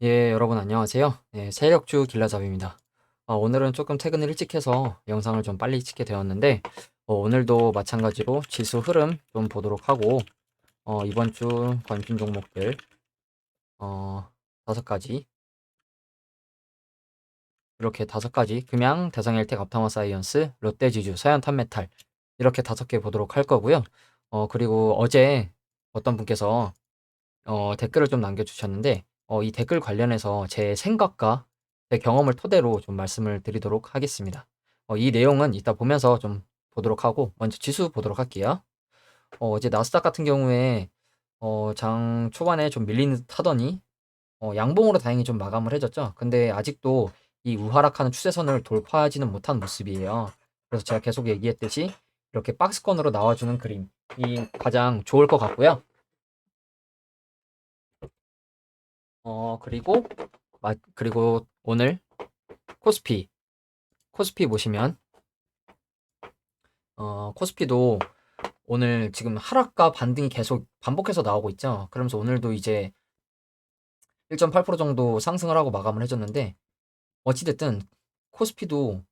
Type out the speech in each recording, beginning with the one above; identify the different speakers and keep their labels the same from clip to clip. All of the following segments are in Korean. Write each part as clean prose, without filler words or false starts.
Speaker 1: 예, 여러분 안녕하세요. 네, 세력주 길라잡입니다. 오늘은 조금 퇴근을 일찍 해서 영상을 좀 빨리 찍게 되었는데, 오늘도 마찬가지로 지수 흐름 좀 보도록 하고, 이번 주 관심 종목들, 어, 5가지, 이렇게 5가지, 금양, 대성일텍, 업타머사이언스, 롯데지주, 서현탄메탈, 이렇게 5개 보도록 할 거고요. 그리고 어제 어떤 분께서 댓글을 좀 남겨주셨는데, 이 댓글 관련해서 제 생각과 제 경험을 토대로 좀 말씀을 드리도록 하겠습니다. 이 내용은 이따 보면서 좀 보도록 하고, 먼저 지수 보도록 할게요. 어제 나스닥 같은 경우에 장 초반에 좀 밀리는 듯 하더니 양봉으로 다행히 좀 마감을 해줬죠. 근데 아직도 이 우하락하는 추세선을 돌파하지는 못한 모습이에요. 그래서 제가 계속 얘기했듯이 이렇게 박스권으로 나와주는 그림이 가장 좋을 것 같고요. 그리고 오늘 코스피 보시면 코스피도 오늘 지금 하락과 반등이 계속 반복해서 나오고 있죠. 그러면서 오늘도 이제 1.8% 정도 상승을 하고 마감을 해줬는데, 어찌됐든 코스피도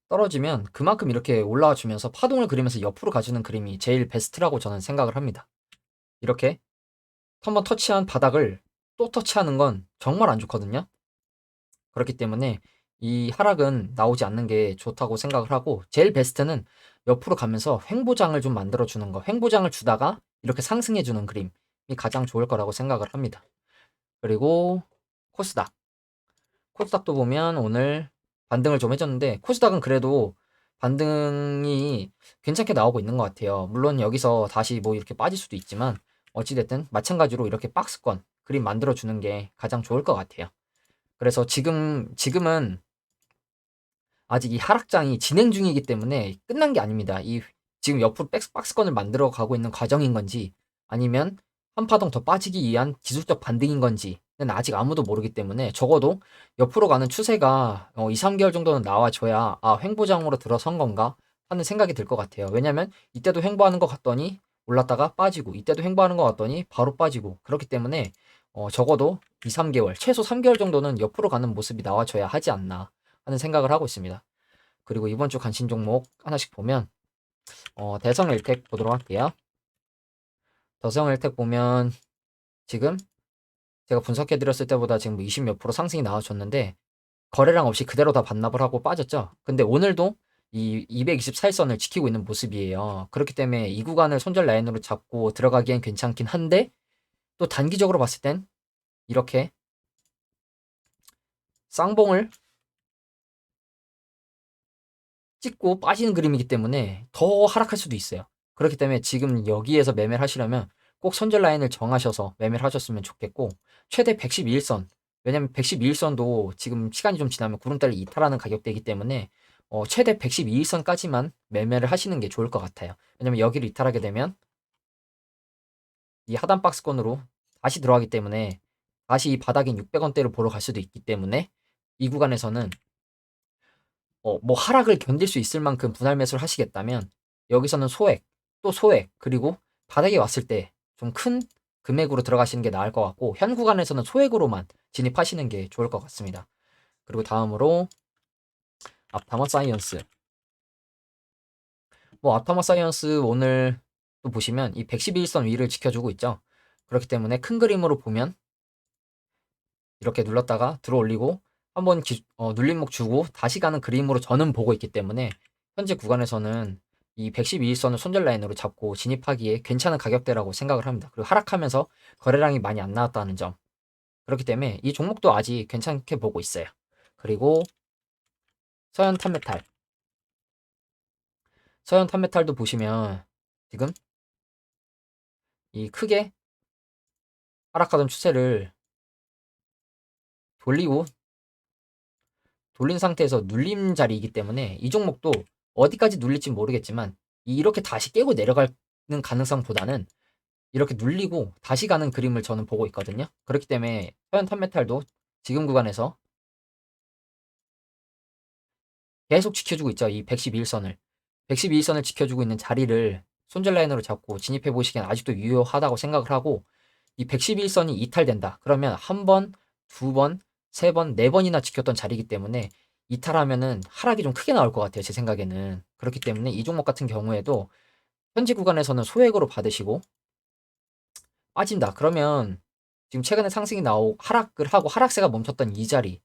Speaker 1: 떨어지면 그만큼 이렇게 올라와 주면서 파동을 그리면서 옆으로 가주는 그림이 제일 베스트라고 저는 생각을 합니다. 이렇게 한번 터치한 바닥을 또 터치하는 건 정말 안 좋거든요. 그렇기 때문에 이 하락은 나오지 않는 게 좋다고 생각을 하고, 제일 베스트는 옆으로 가면서 횡보장을 좀 만들어 주는 거, 횡보장을 주다가 이렇게 상승해 주는 그림이 가장 좋을 거라고 생각을 합니다. 그리고 코스닥 코스닥도 보면 오늘 반등을 좀 해줬는데, 코스닥은 그래도 반등이 괜찮게 나오고 있는 것 같아요. 물론 여기서 다시 뭐 이렇게 빠질 수도 있지만, 어찌됐든 마찬가지로 이렇게 박스권 그림 만들어 주는 게 가장 좋을 것 같아요. 그래서 지금은 아직 이 하락장이 진행 중이기 때문에 끝난 게 아닙니다. 지금 옆으로 박스권을 만들어 가고 있는 과정인 건지, 아니면 한 파동 더 빠지기 위한 기술적 반등인 건지는 아직 아무도 모르기 때문에, 적어도 옆으로 가는 추세가 2, 3개월 정도는 나와줘야 횡보장으로 들어선 건가 하는 생각이 들 것 같아요. 왜냐면 이때도 횡보하는 것 같더니 올랐다가 빠지고, 이때도 횡보하는 것 같더니 바로 빠지고, 그렇기 때문에 적어도 2, 3개월, 최소 3개월 정도는 옆으로 가는 모습이 나와줘야 하지 않나 하는 생각을 하고 있습니다. 그리고 이번 주 관심 종목 하나씩 보면, 대성 일텍 보도록 할게요. 대성 일텍 보면 지금 제가 분석해 드렸을 때보다 지금 20 몇 프로 상승이 나와줬는데, 거래량 없이 그대로 다 반납을 하고 빠졌죠. 근데 오늘도 이 224일선을 지키고 있는 모습이에요. 그렇기 때문에 이 구간을 손절 라인으로 잡고 들어가기엔 괜찮긴 한데, 또 단기적으로 봤을 땐 이렇게 쌍봉을 찍고 빠지는 그림이기 때문에 더 하락할 수도 있어요. 그렇기 때문에 지금 여기에서 매매를 하시려면 꼭 손절 라인을 정하셔서 매매를 하셨으면 좋겠고, 최대 112일선, 왜냐면 112일선도 지금 시간이 좀 지나면 구름다리를 이탈하는 가격대이기 때문에 최대 112일선까지만 매매를 하시는 게 좋을 것 같아요. 왜냐면 여기를 이탈하게 되면 이 하단 박스권으로 다시 들어가기 때문에, 다시 이 바닥인 600원대를 보러 갈 수도 있기 때문에, 이 구간에서는 뭐 하락을 견딜 수 있을 만큼 분할 매수를 하시겠다면, 여기서는 소액, 또 소액, 그리고 바닥에 왔을 때 좀 큰 금액으로 들어가시는 게 나을 것 같고, 현 구간에서는 소액으로만 진입하시는 게 좋을 것 같습니다. 그리고 다음으로 앞타머 사이언스. 뭐 앞타머 사이언스 오늘 또 보시면 이 111선 위를 지켜주고 있죠. 그렇기 때문에 큰 그림으로 보면 이렇게 눌렀다가 들어 올리고 한번 눌림목 주고 다시 가는 그림으로 저는 보고 있기 때문에, 현재 구간에서는 이 112일선을 손절 라인으로 잡고 진입하기에 괜찮은 가격대라고 생각을 합니다. 그리고 하락하면서 거래량이 많이 안 나왔다는 점. 그렇기 때문에 이 종목도 아직 괜찮게 보고 있어요. 그리고 서현 탄메탈. 서현 탄메탈도 보시면 지금 이 크게 하락하던 추세를 돌리고 돌린 상태에서 눌림 자리이기 때문에, 이 종목도 어디까지 눌릴지 모르겠지만 이렇게 다시 깨고 내려가는 가능성보다는 이렇게 눌리고 다시 가는 그림을 저는 보고 있거든요. 그렇기 때문에 서현 탄메탈도 지금 구간에서 계속 지켜주고 있죠. 이 112일선을 112일선을 지켜주고 있는 자리를 손절 라인으로 잡고 진입해 보시기엔 아직도 유효하다고 생각을 하고, 이 111선이 이탈된다. 그러면 한 번, 두 번, 세 번, 네 번이나 지켰던 자리이기 때문에 이탈하면은 하락이 좀 크게 나올 것 같아요. 제 생각에는. 그렇기 때문에 이 종목 같은 경우에도 현재 구간에서는 소액으로 받으시고 빠진다. 그러면 지금 최근에 상승이 하락을 하고 하락세가 멈췄던 이 자리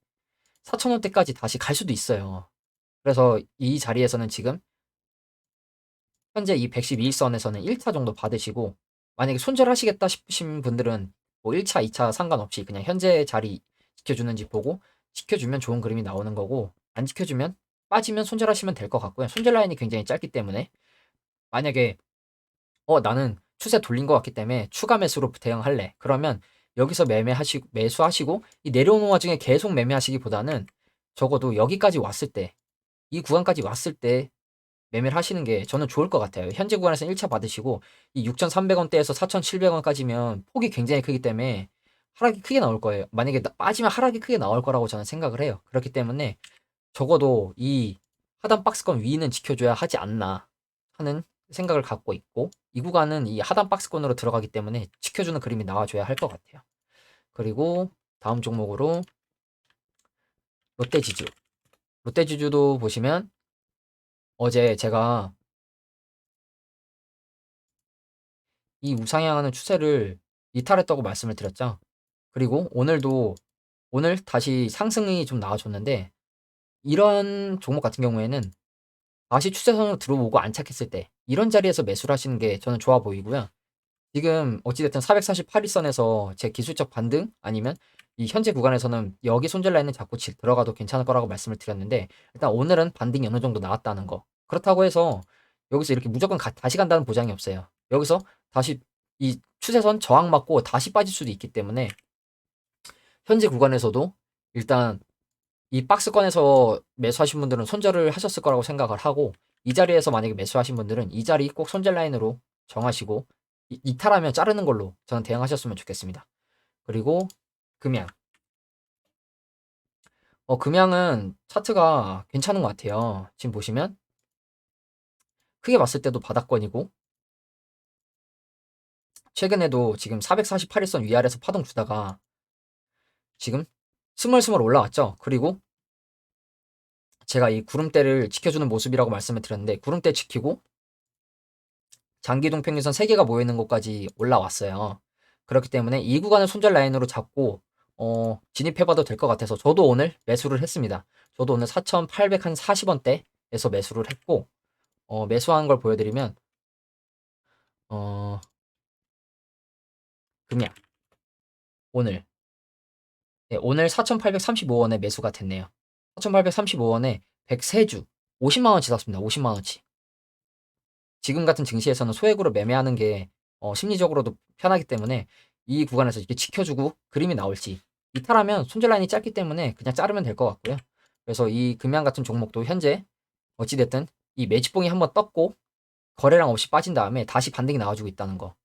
Speaker 1: 4,000원대까지 다시 갈 수도 있어요. 그래서 이 자리에서는 지금 현재 이 112일선에서는 1차 정도 받으시고 만약에 손절하시겠다 싶으신 분들은 뭐 1차, 2차 상관없이 그냥 현재 자리 지켜주는지 보고 지켜주면 좋은 그림이 나오는 거고 안 지켜주면 빠지면 손절하시면 될 것 같고요. 손절 라인이 굉장히 짧기 때문에 만약에 나는 추세 돌린 것 같기 때문에 추가 매수로 대응할래. 그러면 여기서 매수하시고 이 내려오는 와중에 계속 매매하시기보다는 적어도 여기까지 왔을 때, 이 구간까지 왔을 때 매매를 하시는 게 저는 좋을 것 같아요. 현재 구간에서 1차 받으시고 이 6,300원대에서 4,700원까지면 폭이 굉장히 크기 때문에 하락이 크게 나올 거예요. 만약에 빠지면 하락이 크게 나올 거라고 저는 생각을 해요. 그렇기 때문에 적어도 이 하단 박스권 위는 지켜줘야 하지 않나 하는 생각을 갖고 있고 이 구간은 이 하단 박스권으로 들어가기 때문에 지켜주는 그림이 나와줘야 할 것 같아요. 그리고 다음 종목으로 롯데지주. 롯데지주도 보시면 어제 제가 이 우상향하는 추세를 이탈했다고 말씀을 드렸죠. 그리고 오늘 다시 상승이 좀 나와줬는데 이런 종목 같은 경우에는 다시 추세선으로 들어오고 안착했을 때 이런 자리에서 매수를 하시는 게 저는 좋아 보이고요. 지금 어찌됐든 448일선에서 제 기술적 반등 아니면 이 현재 구간에서는 여기 손절 라인은 자꾸 들어가도 괜찮을 거라고 말씀을 드렸는데 일단 오늘은 반등이 어느 정도 나왔다는 거. 그렇다고 해서 여기서 이렇게 무조건 다시 간다는 보장이 없어요. 여기서 다시 이 추세선 저항 맞고 다시 빠질 수도 있기 때문에 현재 구간에서도 일단 이 박스권에서 매수하신 분들은 손절을 하셨을 거라고 생각을 하고 이 자리에서 만약에 매수하신 분들은 이 자리 꼭 손절 라인으로 정하시고 이탈하면 자르는 걸로 저는 대응하셨으면 좋겠습니다. 그리고 금양. 금양은 차트가 괜찮은 것 같아요. 지금 보시면 크게 봤을 때도 바닥권이고 최근에도 지금 448일선 위아래에서 파동 주다가 지금 스멀스멀 올라왔죠. 그리고 제가 이 구름대를 지켜주는 모습이라고 말씀을 드렸는데 구름대 지키고 장기동 평균선 3개가 모여있는 곳까지 올라왔어요. 그렇기 때문에 이 구간을 손절 라인으로 잡고 진입해봐도 될 것 같아서 저도 오늘 매수를 했습니다. 저도 오늘 4,840원대에서 매수를 했고 매수한 걸 보여드리면 금양 오늘 오늘 4,835원에 매수가 됐네요. 4,835원에 103주 50만원치 샀습니다. 50만원치. 지금 같은 증시에서는 소액으로 매매하는 게 심리적으로도 편하기 때문에 이 구간에서 이렇게 지켜주고 그림이 나올지 이탈하면 손절 라인이 짧기 때문에 그냥 자르면 될 것 같고요. 그래서 이 금양 같은 종목도 현재 어찌됐든 이 매집봉이 한번 떴고 거래량 없이 빠진 다음에 다시 반등이 나와주고 있다는 거.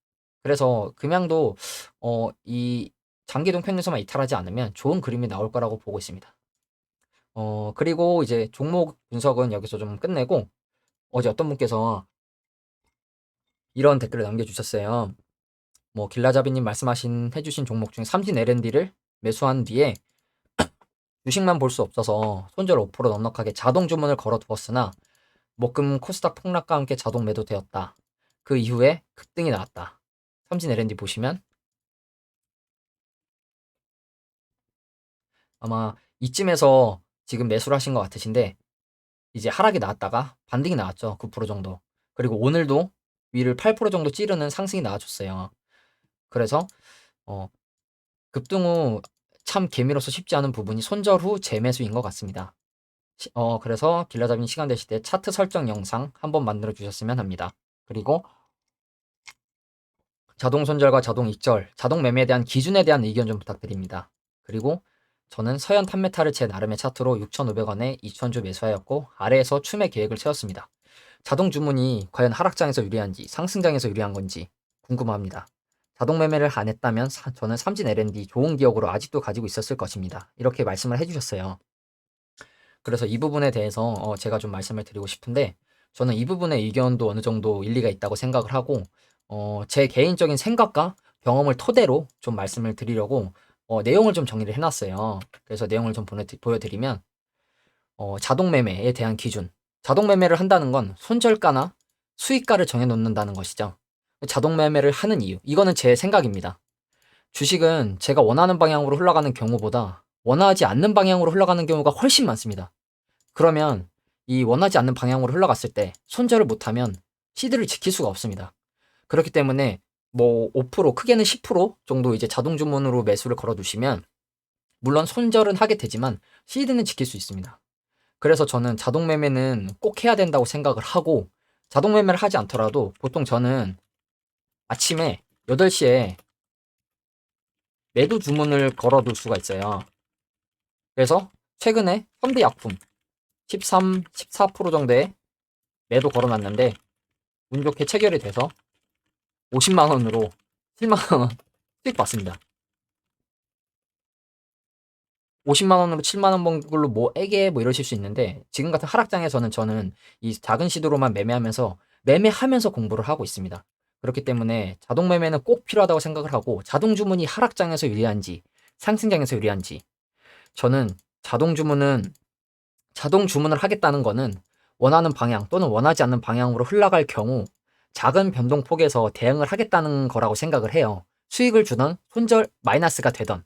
Speaker 1: 그래서 금양도 이 장기동 평균선만 이탈하지 않으면 좋은 그림이 나올 거라고 보고 있습니다. 그리고 이제 종목 분석은 여기서 좀 끝내고 어제 어떤 분께서 이런 댓글을 남겨주셨어요. 뭐 길라자비님 해주신 종목 중에 삼진 L&D를 매수한 뒤에 주식만 볼 수 없어서 손절 5% 넉넉하게 자동 주문을 걸어두었으나 목금 코스닥 폭락과 함께 자동 매도되었다. 그 이후에 급등이 나왔다. 삼진 L&D 보시면 아마 이쯤에서 지금 매수를 하신 것 같으신데 이제 하락이 나왔다가 반등이 나왔죠. 9% 정도. 그리고 오늘도 위를 8% 정도 찌르는 상승이 나와줬어요. 그래서 급등 후 참 개미로서 쉽지 않은 부분이 손절 후 재매수인 것 같습니다. 그래서 길라잡인 시간 되실 때 차트 설정 영상 한번 만들어 주셨으면 합니다. 그리고 자동 손절과 자동 익절, 자동 매매에 대한 기준에 대한 의견 좀 부탁드립니다. 그리고 저는 서현 탑메타를 제 나름의 차트로 6,500원에 2,000주 매수하였고 아래에서 추매 계획을 세웠습니다. 자동 주문이 과연 하락장에서 유리한지 상승장에서 유리한 건지 궁금합니다. 자동 매매를 안 했다면 저는 삼진 L&D 좋은 기억으로 아직도 가지고 있었을 것입니다. 이렇게 말씀을 해주셨어요. 그래서 이 부분에 대해서 제가 좀 말씀을 드리고 싶은데 저는 이 부분의 의견도 어느 정도 일리가 있다고 생각을 하고 제 개인적인 생각과 경험을 토대로 좀 말씀을 드리려고 내용을 좀 정리를 해놨어요. 그래서 내용을 좀 보여드리면 자동 매매에 대한 기준. 자동 매매를 한다는 건 손절가나 수익가를 정해놓는다는 것이죠. 자동 매매를 하는 이유. 이거는 제 생각입니다. 주식은 제가 원하는 방향으로 흘러가는 경우보다 원하지 않는 방향으로 흘러가는 경우가 훨씬 많습니다. 그러면 이 원하지 않는 방향으로 흘러갔을 때 손절을 못하면 시드를 지킬 수가 없습니다. 그렇기 때문에 뭐 5% 크게는 10% 정도 이제 자동 주문으로 매수를 걸어두시면 물론 손절은 하게 되지만 시드는 지킬 수 있습니다. 그래서 저는 자동 매매는 꼭 해야 된다고 생각을 하고, 자동 매매를 하지 않더라도 보통 저는 아침에 8시에 매도 주문을 걸어둘 수가 있어요. 그래서 최근에 현대약품 13, 14% 정도의 매도 걸어놨는데 운 좋게 체결이 돼서 50만 원으로 7만 원 수익 봤습니다. 50만 원으로 7만 원 번 걸로 뭐 애게 뭐 이러실 수 있는데, 지금 같은 하락장에서는 저는 이 작은 시도로만 매매하면서 공부를 하고 있습니다. 그렇기 때문에 자동 매매는 꼭 필요하다고 생각을 하고, 자동 주문이 하락장에서 유리한지 상승장에서 유리한지, 저는 자동 주문을 하겠다는 거는 원하는 방향 또는 원하지 않는 방향으로 흘러갈 경우 작은 변동폭에서 대응을 하겠다는 거라고 생각을 해요. 수익을 주던 손절 마이너스가 되던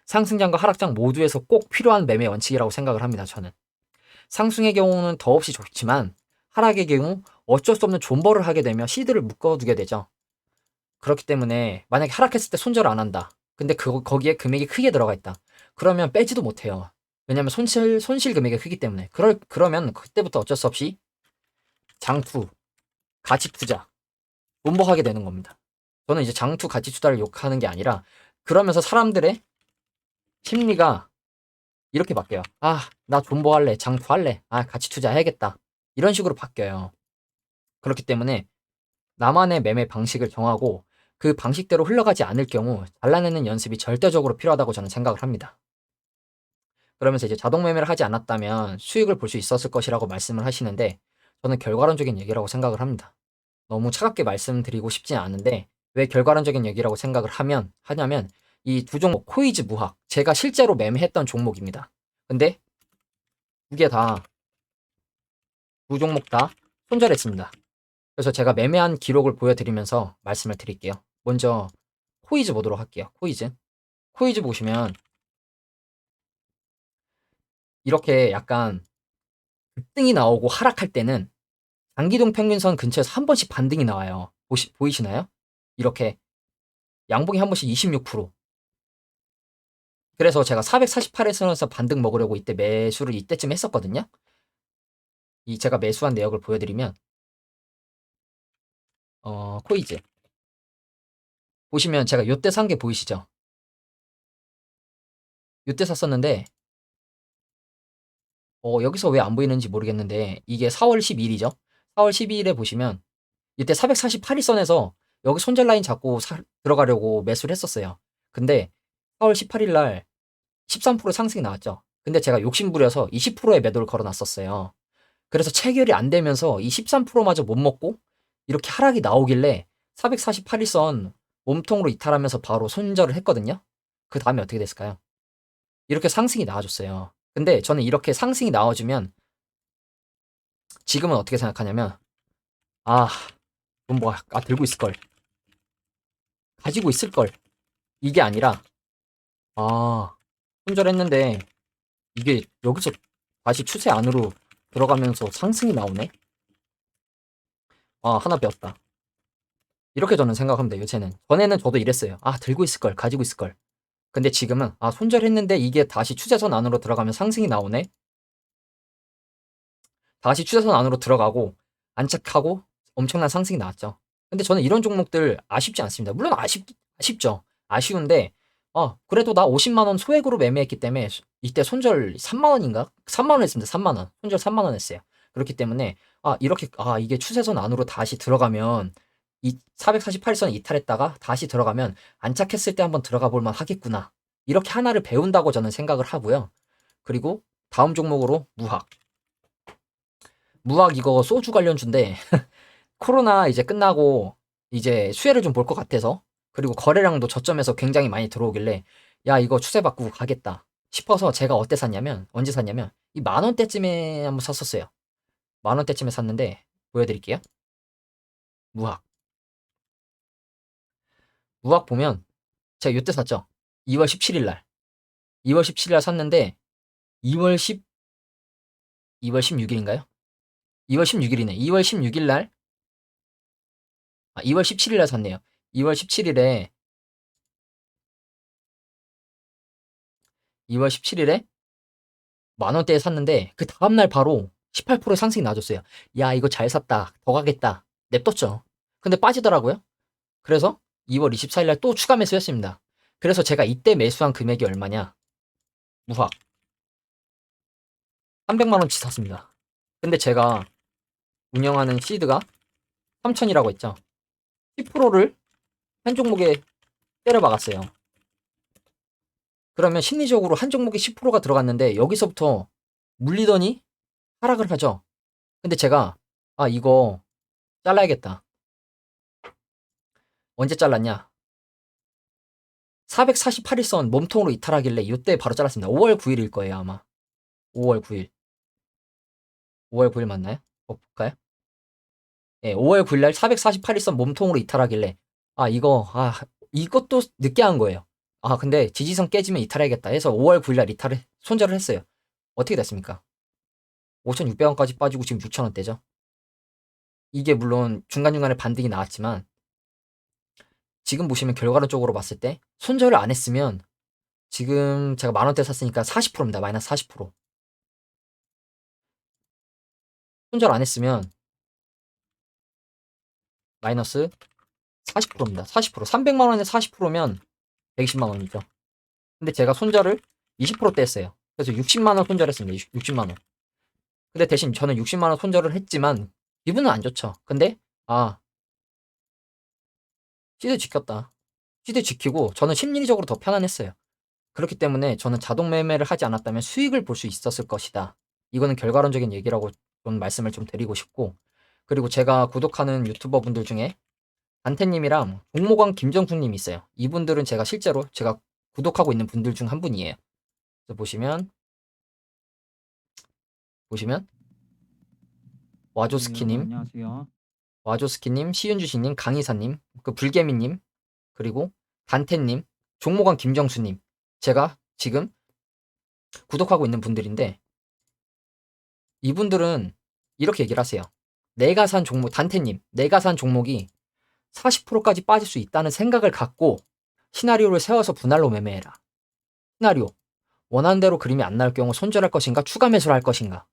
Speaker 1: 상승장과 하락장 모두에서 꼭 필요한 매매 원칙이라고 생각을 합니다. 저는 상승의 경우는 더없이 좋지만 하락의 경우 어쩔 수 없는 존버를 하게 되면 시드를 묶어두게 되죠. 그렇기 때문에 만약에 하락했을 때 손절을 안 한다. 근데 거기에 금액이 크게 들어가 있다. 그러면 빼지도 못해요. 왜냐면 손실 금액이 크기 때문에. 그러면 그때부터 어쩔 수 없이 장투, 가치 투자, 존버하게 되는 겁니다. 저는 이제 장투, 가치 투자를 욕하는 게 아니라, 그러면서 사람들의 심리가 이렇게 바뀌어요. 아, 나 존버할래, 장투할래, 아, 가치 투자해야겠다. 이런 식으로 바뀌어요. 그렇기 때문에 나만의 매매 방식을 정하고 그 방식대로 흘러가지 않을 경우 잘라내는 연습이 절대적으로 필요하다고 저는 생각을 합니다. 그러면서 이제 자동 매매를 하지 않았다면 수익을 볼 수 있었을 것이라고 말씀을 하시는데, 저는 결과론적인 얘기라고 생각을 합니다. 너무 차갑게 말씀드리고 싶진 않은데, 왜 결과론적인 얘기라고 생각을 하냐면 이 두 종목 코이즈 무학, 제가 실제로 매매했던 종목입니다. 근데 두 종목 다 손절했습니다. 그래서 제가 매매한 기록을 보여드리면서 말씀을 드릴게요. 먼저 코이즈 보도록 할게요. 코이즈 보시면 이렇게 약간 급등이 나오고 하락할 때는 장기동 평균선 근처에서 한 번씩 반등이 나와요. 보이시나요? 이렇게 양봉이 한 번씩 26%. 그래서 제가 448에서 반등 먹으려고 이때 매수를 이때쯤 했었거든요. 제가 매수한 내역을 보여드리면 코이즈 보시면 제가 요때 산 게 보이시죠? 요때 샀었는데 여기서 왜 안 보이는지 모르겠는데, 이게 4월 12일이죠. 4월 12일에 보시면 이때 448일선에서 여기 손절 라인 잡고 들어가려고 매수를 했었어요. 근데 4월 18일 날 13% 상승이 나왔죠. 근데 제가 욕심부려서 20%의 매도를 걸어놨었어요. 그래서 체결이 안 되면서 이 13%마저 못 먹고 이렇게 하락이 나오길래 448일선 몸통으로 이탈하면서 바로 손절을 했거든요. 그 다음에 어떻게 됐을까요? 이렇게 상승이 나와줬어요. 근데 저는 이렇게 상승이 나와주면 지금은 어떻게 생각하냐면, 아, 들고 있을걸. 가지고 있을걸. 이게 아니라, 아, 손절했는데 이게 여기서 다시 추세 안으로 들어가면서 상승이 나오네? 아, 하나 배웠다. 이렇게 저는 생각합니다, 요새는. 전에는 저도 이랬어요. 아, 들고 있을걸, 가지고 있을걸. 근데 지금은, 아, 손절했는데 이게 다시 추세선 안으로 들어가면 상승이 나오네? 다시 추세선 안으로 들어가고, 안착하고, 엄청난 상승이 나왔죠. 근데 저는 이런 종목들 아쉽지 않습니다. 물론 아쉽죠. 아쉬운데, 그래도 나 50만 원 소액으로 매매했기 때문에 이때 손절 3만 원인가? 3만 원 했습니다. 3만 원. 손절 3만 원 했어요. 그렇기 때문에 이게 추세선 안으로 다시 들어가면, 이 448선 이탈했다가 다시 들어가면 안착했을 때 한번 들어가 볼만 하겠구나. 이렇게 하나를 배운다고 저는 생각을 하고요. 그리고 다음 종목으로 무학. 무학 이거 소주 관련주인데 코로나 이제 끝나고 이제 수혜를 좀 볼 것 같아서 그리고 거래량도 저점에서 굉장히 많이 들어오길래 야 이거 추세 바꾸고 가겠다 싶어서 제가 언제 샀냐면 이 10,000원대쯤에 한번 샀었어요. 10,000원대쯤에 샀는데 보여드릴게요. 무학. 무학 보면 제가 이때 샀죠. 2월 17일 날. 2월 17일 날 샀는데 2월 10 2월 16일인가요? 2월 16일이네. 2월 16일 날 2월 17일 날 샀네요. 2월 17일에 2월 17일에 10,000원대에 샀는데 그 다음날 바로 18% 상승이 나와줬어요. 야 이거 잘 샀다. 더 가겠다. 냅뒀죠. 근데 빠지더라고요. 그래서 2월 24일 날 또 추가 매수했습니다. 그래서 제가 이때 매수한 금액이 얼마냐? 무학 300만 원치 샀습니다. 근데 제가 운영하는 시드가 3,000이라고 했죠. 10%를 한 종목에 때려 박았어요. 그러면 심리적으로 한 종목에 10%가 들어갔는데 여기서부터 물리더니 하락을 하죠. 근데 제가 이거 잘라야겠다. 언제 잘랐냐? 448일선 몸통으로 이탈하길래 이때 바로 잘랐습니다. 5월 9일일 거예요 아마. 5월 9일. 5월 9일 맞나요? 볼까요? 예, 5월 9일 날 448일선 몸통으로 이탈하길래 이것도 늦게 한 거예요. 근데 지지선 깨지면 이탈해야겠다 해서 5월 9일 날 손절을 했어요. 어떻게 됐습니까? 5,600원까지 빠지고 지금 6,000원대죠. 이게 물론 중간중간에 반등이 나왔지만 지금 보시면 결과론적으로 봤을 때 손절을 안 했으면 지금 제가 10,000원대 샀으니까 40%입니다. 마이너스 40%. 손절 안 했으면 마이너스 40%입니다. 40%. 300만 원에 40%면 120만 원이죠. 근데 제가 손절을 20%대 했어요. 그래서 60만 원 손절했습니다. 60만 원. 근데 대신 저는 60만 원 손절을 했지만 기분은 안 좋죠. 근데 시드 지켰다. 시드 지키고 저는 심리적으로 더 편안했어요. 그렇기 때문에 저는 자동 매매를 하지 않았다면 수익을 볼 수 있었을 것이다. 이거는 결과론적인 얘기라고 좀 말씀을 좀 드리고 싶고, 그리고 제가 구독하는 유튜버 분들 중에 안태님이랑 공모광 김정수님 있어요. 이분들은 제가 실제로 제가 구독하고 있는 분들 중 한 분이에요. 그래서 보시면 와조스키님,
Speaker 2: 안녕하세요.
Speaker 1: 와조스키님, 시윤주씨님, 강희사님, 그 불개미님, 그리고 단태님, 종모관 김정수님, 제가 지금 구독하고 있는 분들인데 이분들은 이렇게 얘기를 하세요. 내가 산 종목, 단태님, 내가 산 종목이 40%까지 빠질 수 있다는 생각을 갖고 시나리오를 세워서 분할로 매매해라. 시나리오, 원하는 대로 그림이 안 나올 경우 손절할 것인가, 추가 매수를 할 것인가,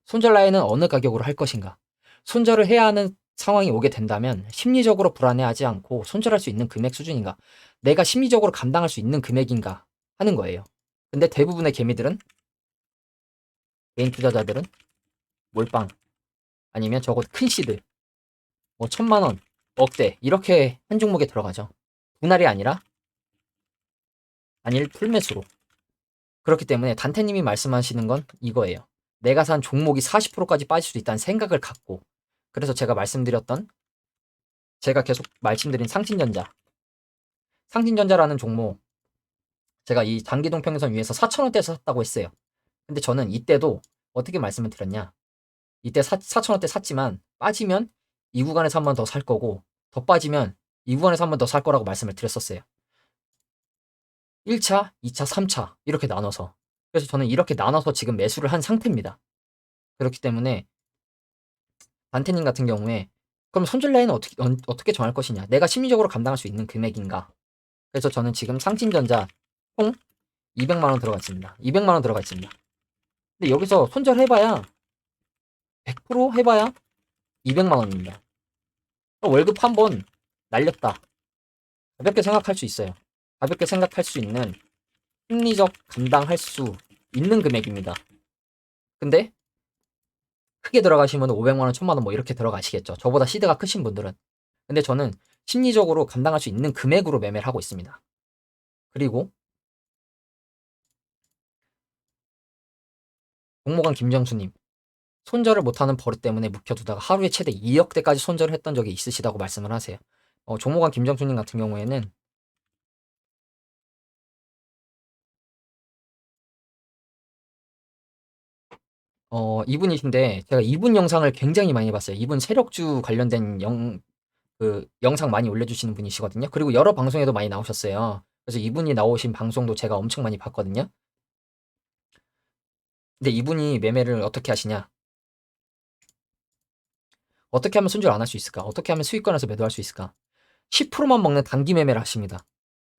Speaker 1: 손절 라인은 어느 가격으로 할 것인가, 손절을 해야 하는 상황이 오게 된다면 심리적으로 불안해하지 않고 손절할 수 있는 금액 수준인가, 내가 심리적으로 감당할 수 있는 금액인가 하는 거예요. 근데 대부분의 개미들은, 개인 투자자들은 몰빵 아니면 적어도 큰 시드, 뭐 1,000만 원, 억대 이렇게 한 종목에 들어가죠. 분할이 아니라 단일 풀매수로. 그렇기 때문에 단태님이 말씀하시는 건 이거예요. 내가 산 종목이 40%까지 빠질 수 있다는 생각을 갖고, 그래서 제가 계속 말씀드린 상진전자라는 종목, 제가 이 장기동 평균선 위에서 4,000원대에서 샀다고 했어요. 근데 저는 이때도 어떻게 말씀을 드렸냐, 이때 4,000원대 샀지만 빠지면 이 구간에서 한 번 더 살 거고, 더 빠지면 이 구간에서 한 번 더 살 거라고 말씀을 드렸었어요. 1차, 2차, 3차 이렇게 나눠서. 그래서 저는 이렇게 나눠서 지금 매수를 한 상태입니다. 그렇기 때문에 단테님 같은 경우에 그럼 손절 라인은 어떻게 정할 것이냐, 내가 심리적으로 감당할 수 있는 금액인가. 그래서 저는 지금 상진전자 총 200만 원 들어가 있습니다. 200만 원 들어가 있습니다. 근데 여기서 손절 해봐야 100% 해봐야 200만 원입니다. 월급 한 번 날렸다, 가볍게 생각할 수 있어요. 가볍게 생각할 수 있는, 심리적 감당할 수 있는 금액입니다. 근데 크게 들어가시면 500만 원, 1,000만 원 뭐 이렇게 들어가시겠죠. 저보다 시드가 크신 분들은. 근데 저는 심리적으로 감당할 수 있는 금액으로 매매를 하고 있습니다. 그리고 공모관 김정수님, 손절을 못하는 버릇 때문에 묵혀두다가 하루에 최대 2억대까지 손절을 했던 적이 있으시다고 말씀을 하세요. 종목왕 김정수님 같은 경우에는 이분이신데 제가 이분 영상을 굉장히 많이 봤어요. 이분 세력주 관련된 영상 많이 올려주시는 분이시거든요. 그리고 여러 방송에도 많이 나오셨어요. 그래서 이분이 나오신 방송도 제가 엄청 많이 봤거든요. 근데 이분이 매매를 어떻게 하시냐? 어떻게 하면 손절 안 할 수 있을까? 어떻게 하면 수익권에서 매도할 수 있을까? 10%만 먹는 단기 매매를 하십니다.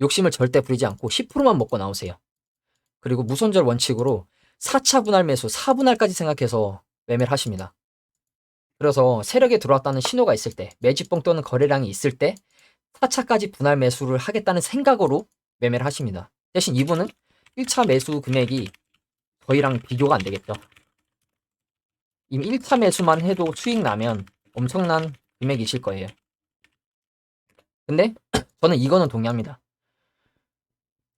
Speaker 1: 욕심을 절대 부리지 않고 10%만 먹고 나오세요. 그리고 무손절 원칙으로 4차 분할 매수, 4분할까지 생각해서 매매를 하십니다. 그래서 세력에 들어왔다는 신호가 있을 때, 매집봉 또는 거래량이 있을 때 4차까지 분할 매수를 하겠다는 생각으로 매매를 하십니다. 대신 이분은 1차 매수 금액이 저희랑 비교가 안 되겠죠. 이미 1차 매수만 해도 수익 나면 엄청난 금액이실 거예요. 근데 저는 이거는 동의합니다.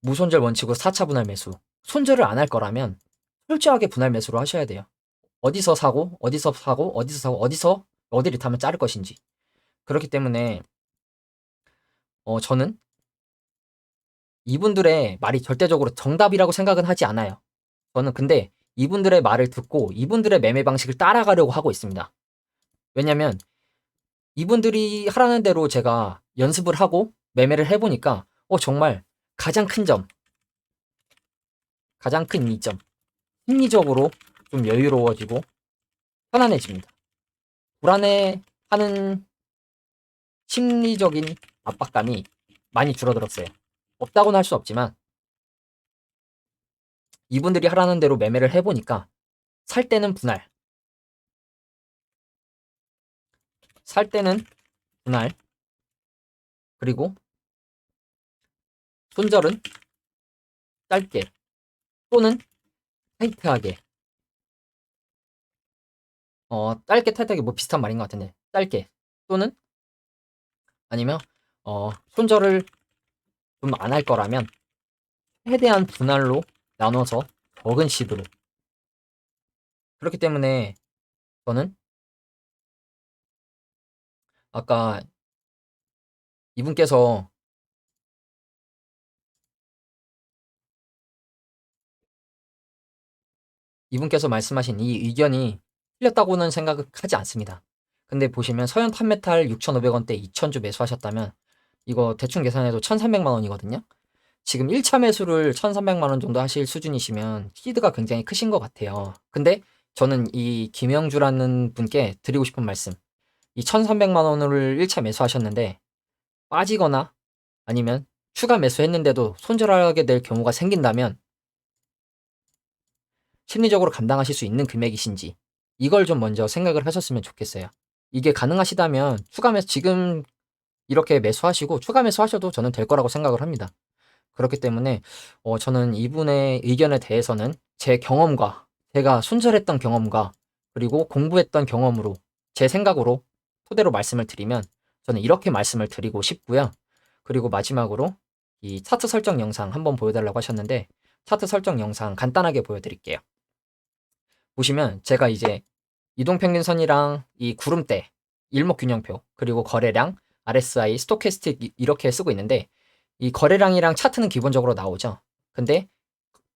Speaker 1: 무손절 원칙으로 4차 분할 매수. 손절을 안 할 거라면 철저하게 분할 매수로 하셔야 돼요. 어디서 사고, 어디서 사고, 어디서 사고, 어디를 타면 자를 것인지. 그렇기 때문에 저는 이분들의 말이 절대적으로 정답이라고 생각은 하지 않아요. 저는 근데 이분들의 말을 듣고 이분들의 매매 방식을 따라가려고 하고 있습니다. 왜냐면 이분들이 하라는 대로 제가 연습을 하고 매매를 해보니까 정말 가장 큰 점, 가장 큰 이점, 심리적으로 좀 여유로워지고 편안해집니다. 불안해하는 심리적인 압박감이 많이 줄어들었어요. 없다고는 할 수 없지만 이분들이 하라는 대로 매매를 해보니까 살 때는 분할, 살 때는 분할, 그리고 손절은 짧게 또는 타이트하게. 짧게 타이트하게 뭐 비슷한 말인 것 같은데 짧게 또는 아니면 손절을 좀 안 할 거라면 최대한 분할로 나눠서 적은 시드로. 그렇기 때문에 저는 아까 이분께서 말씀하신 이 의견이 틀렸다고는 생각하지 않습니다. 근데 보시면 서현 탑메탈 6,500원대 2,000주 매수하셨다면 이거 대충 계산해도 1,300만 원이거든요. 지금 1차 매수를 1,300만 원 정도 하실 수준이시면 시드가 굉장히 크신 것 같아요. 근데 저는 이 김영주라는 분께 드리고 싶은 말씀, 이 1,300만 원을 1차 매수하셨는데 빠지거나 아니면 추가 매수했는데도 손절하게 될 경우가 생긴다면 심리적으로 감당하실 수 있는 금액이신지 이걸 좀 먼저 생각을 하셨으면 좋겠어요. 이게 가능하시다면 추가 매수 지금 이렇게 매수하시고 추가 매수하셔도 저는 될 거라고 생각을 합니다. 그렇기 때문에 저는 이분의 의견에 대해서는 제 경험과 제가 손절했던 경험과 그리고 공부했던 경험으로 제 생각으로 토대로 말씀을 드리면 저는 이렇게 말씀을 드리고 싶고요. 그리고 마지막으로 이 차트 설정 영상 한번 보여달라고 하셨는데 차트 설정 영상 간단하게 보여드릴게요. 보시면 제가 이제 이동평균선이랑 이 구름대, 일목균형표, 그리고 거래량, RSI, 스토캐스틱 이렇게 쓰고 있는데 이 거래량이랑 차트는 기본적으로 나오죠. 근데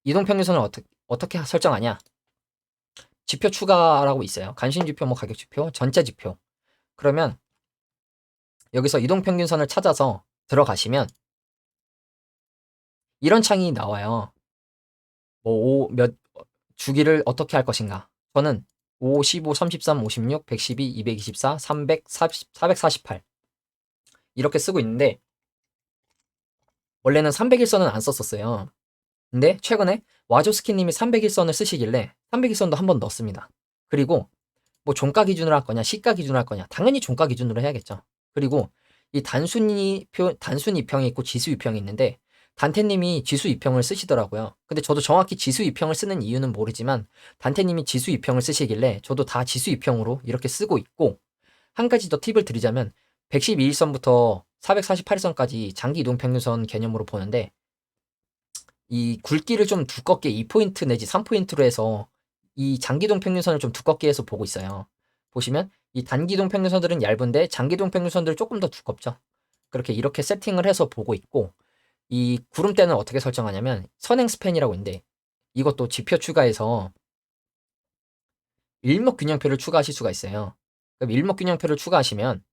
Speaker 1: 이동평균선을 어떻게 설정하냐? 지표 추가라고 있어요. 간신지표, 뭐 가격지표, 전체지표. 그러면 여기서 이동평균선을 찾아서 들어가시면 이런 창이 나와요. 몇 주기를 어떻게 할 것인가? 저는 5, 15, 33, 56, 112, 224, 300, 448 이렇게 쓰고 있는데 원래는 300일선은 안 썼었어요. 근데 최근에 와조스키님이 300일선을 쓰시길래 300일선도 한번 넣었습니다. 그리고 뭐 종가 기준으로 할 거냐, 시가 기준으로 할 거냐, 당연히 종가 기준으로 해야겠죠. 그리고 이 단순 이평이 있고 지수 이평이 있는데 단테님이 지수 이평을 쓰시더라고요. 근데 저도 정확히 지수 이평을 쓰는 이유는 모르지만 단테님이 지수 이평을 쓰시길래 저도 다 지수 이평으로 이렇게 쓰고 있고 한 가지 더 팁을 드리자면 112일선부터 448일선까지 장기 이동평균선 개념으로 보는데 이 굵기를 좀 두껍게 2포인트 내지 3포인트로 해서 이 장기동 평균선을 좀 두껍게 해서 보고 있어요. 보시면 이 단기동 평균선들은 얇은데 장기동 평균선들은 조금 더 두껍죠. 그렇게 이렇게 세팅을 해서 보고 있고, 이 구름대는 어떻게 설정하냐면 선행 스팬이라고 있는데, 이것도 지표 추가해서 일목균형표를 추가하실 수가 있어요. 그럼 일목균형표를 추가하시면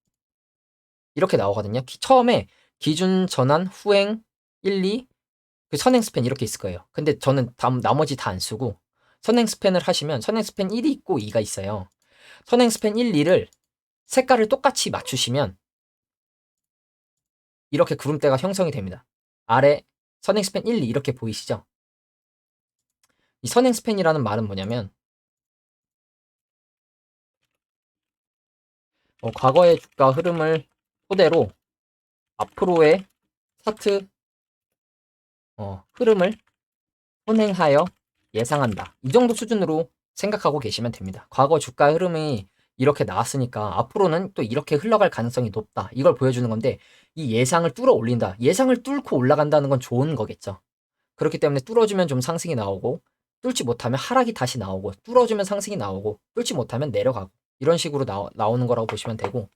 Speaker 1: 이렇게 나오거든요. 처음에 기준 전환 후행 1, 2, 그 선행 스팬 이렇게 있을 거예요. 근데 저는 나머지 다 안 쓰고 선행 스팬을 하시면 선행 스팬 1이 있고 2가 있어요. 선행 스팬 1, 2를 색깔을 똑같이 맞추시면 이렇게 구름대가 형성이 됩니다. 아래 선행 스팬 1, 2 이렇게 보이시죠? 이 선행 스팬이라는 말은 뭐냐면 과거의 주가 흐름을 토대로 앞으로의 차트 흐름을 혼행하여 예상한다. 이 정도 수준으로 생각하고 계시면 됩니다. 과거 주가 흐름이 이렇게 나왔으니까 앞으로는 또 이렇게 흘러갈 가능성이 높다. 이걸 보여주는 건데 이 예상을 뚫어 올린다. 예상을 뚫고 올라간다는 건 좋은 거겠죠. 그렇기 때문에 뚫어주면 좀 상승이 나오고 뚫지 못하면 하락이 다시 나오고 뚫어주면 상승이 나오고 뚫지 못하면 내려가고 이런 식으로 나오는 거라고 보시면 되고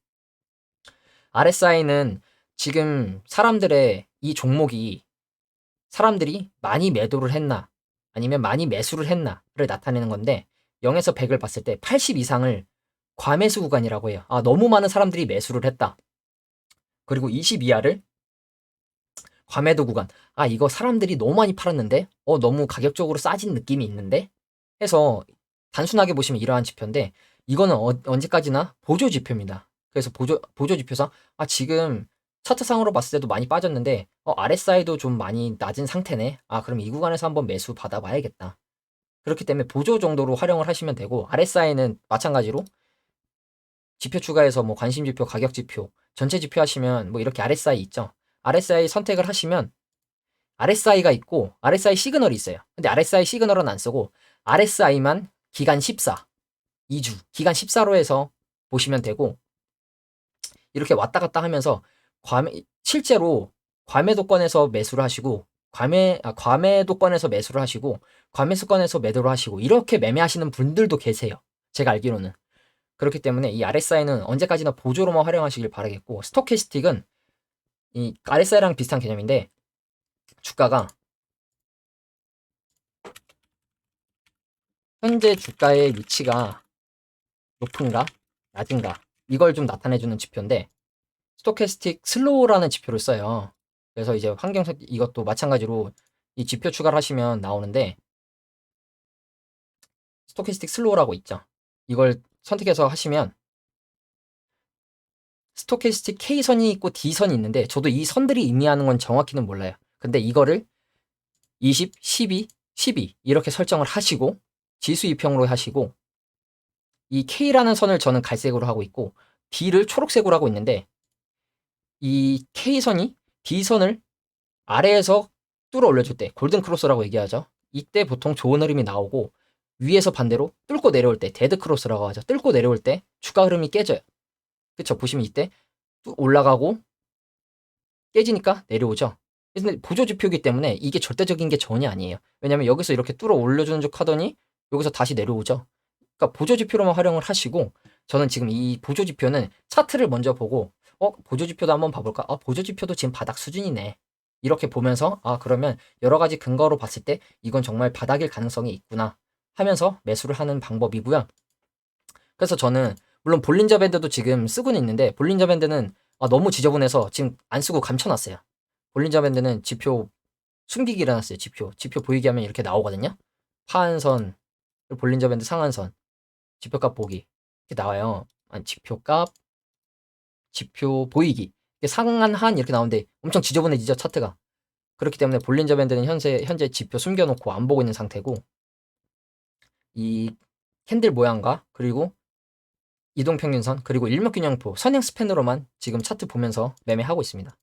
Speaker 1: RSI는 지금 사람들의 이 종목이 사람들이 많이 매도를 했나 아니면 많이 매수를 했나를 나타내는 건데 0에서 100을 봤을 때 80 이상을 과매수 구간이라고 해요. 너무 많은 사람들이 매수를 했다. 그리고 20 이하를 과매도 구간. 이거 사람들이 너무 많이 팔았는데 너무 가격적으로 싸진 느낌이 있는데 해서 단순하게 보시면 이러한 지표인데 이거는 언제까지나 보조 지표입니다. 그래서 보조 지표상 지금 차트상으로 봤을 때도 많이 빠졌는데 RSI도 좀 많이 낮은 상태네. 그럼 이 구간에서 한번 매수 받아봐야겠다. 그렇기 때문에 보조 정도로 활용을 하시면 되고 RSI는 마찬가지로 지표 추가해서 뭐 관심 지표, 가격 지표, 전체 지표 하시면 뭐 이렇게 RSI 있죠. RSI 선택을 하시면 RSI가 있고 RSI 시그널이 있어요. 근데 RSI 시그널은 안 쓰고 RSI만 기간 14, 2주, 기간 14로 해서 보시면 되고 이렇게 왔다 갔다 하면서 실제로 과매도권에서 매수를 하시고 과매도권에서 매수를 하시고 과매수권에서 매도를 하시고 이렇게 매매하시는 분들도 계세요. 제가 알기로는. 그렇기 때문에 이 RSI는 언제까지나 보조로만 활용하시길 바라겠고 스토캐스틱은 이 RSI랑 비슷한 개념인데 주가가 현재 주가의 위치가 높은가 낮은가 이걸 좀 나타내주는 지표인데 스토캐스틱 슬로우라는 지표를 써요. 그래서 이제 환경색 이것도 마찬가지로 이 지표 추가를 하시면 나오는데 스토캐스틱 슬로우라고 있죠. 이걸 선택해서 하시면 스토캐스틱 K선이 있고 D선이 있는데 저도 이 선들이 의미하는 건 정확히는 몰라요. 근데 이거를 20, 12, 12 이렇게 설정을 하시고 지수 이평으로 하시고 이 K라는 선을 저는 갈색으로 하고 있고 D를 초록색으로 하고 있는데 이 K선이 D선을 아래에서 뚫어 올려줄 때 골든 크로스라고 얘기하죠. 이때 보통 좋은 흐름이 나오고 위에서 반대로 뚫고 내려올 때 데드 크로스라고 하죠. 뚫고 내려올 때 주가 흐름이 깨져요. 그쵸? 보시면 이때 쭉 올라가고 깨지니까 내려오죠. 근데 보조 지표이기 때문에 이게 절대적인 게 전혀 아니에요. 왜냐면 여기서 이렇게 뚫어 올려주는 척 하더니 여기서 다시 내려오죠. 그러니까 보조 지표로만 활용을 하시고 저는 지금 이 보조 지표는 차트를 먼저 보고 보조 지표도 한번 봐볼까? 보조 지표도 지금 바닥 수준이네. 이렇게 보면서 그러면 여러 가지 근거로 봤을 때 이건 정말 바닥일 가능성이 있구나 하면서 매수를 하는 방법이고요. 그래서 저는 물론 볼린저 밴드도 지금 쓰고는 있는데 볼린저 밴드는 너무 지저분해서 지금 안 쓰고 감춰놨어요. 볼린저 밴드는 지표 숨기기 일어났어요. 지표 보이게 하면 이렇게 나오거든요. 하한선, 볼린저 밴드 상한선, 지표값 보기 이렇게 나와요. 지표값, 지표 보이기 상한 한 이렇게 나오는데 엄청 지저분해지죠 차트가. 그렇기 때문에 볼린저 밴드는 현재 지표 숨겨놓고 안 보고 있는 상태고 이 캔들 모양과 그리고 이동평균선 그리고 일목균형표 선행 스팬으로만 지금 차트 보면서 매매하고 있습니다.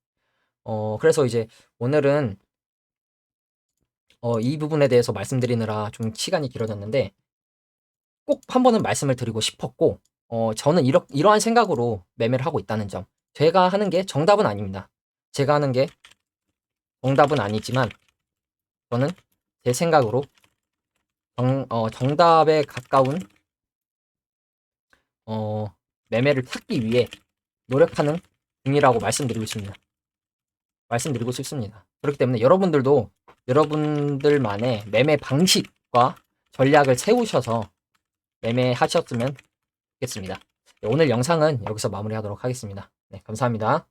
Speaker 1: 그래서 이제 오늘은 이 부분에 대해서 말씀드리느라 좀 시간이 길어졌는데 꼭 한 번은 말씀을 드리고 싶었고 저는 이러한 생각으로 매매를 하고 있다는 점. 제가 하는 게 정답은 아닙니다. 제가 하는 게 정답은 아니지만 저는 제 생각으로 정답에 가까운 매매를 찾기 위해 노력하는 중이라고 말씀드리고 싶습니다. 말씀드리고 싶습니다. 그렇기 때문에 여러분들도 여러분들만의 매매 방식과 전략을 세우셔서 매매하셨으면 좋겠습니다. 네, 오늘 영상은 여기서 마무리하도록 하겠습니다. 네, 감사합니다.